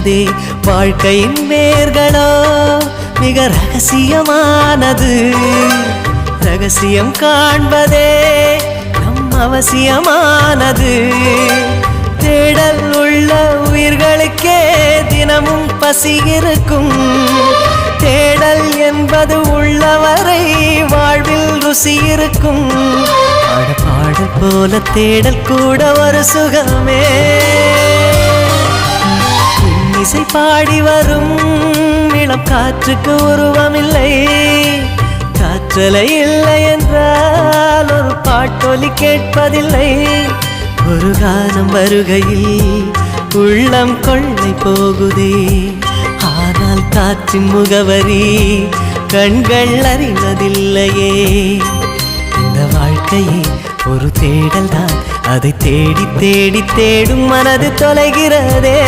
தொலைகிறதே. வாழ்க்கையின் வேர்களோ மிக ரகசியமானது. ரகசியம் காண்பதே நம் அவசியமானது. தேடல் உள்ள உயிர்களுக்கே தினமும் பசி இருக்கும். தேடல் என்பது உள்ளவரை வாழ்வில் ருசி இருக்கும். பாடல் போல தேடல் கூட ஒரு சுகமே. இசை பாடி வரும் இளம் காற்றுக்கு உருவமில்லை. காற்றலை இல்லை என்றால் ஒரு பாட்டொலி கேட்பதில்லை. ஒரு காலம் வருகையில் உள்ளம் கொள்ளை போகுதே. ஆனால் காற்றின் முகவரி கண்கள் அறிவதில்லையே. இந்த வாழ்க்கையே ஒரு தேடல் தான். அதை தேடி தேடி தேடும் மனது தொலைகிறதே.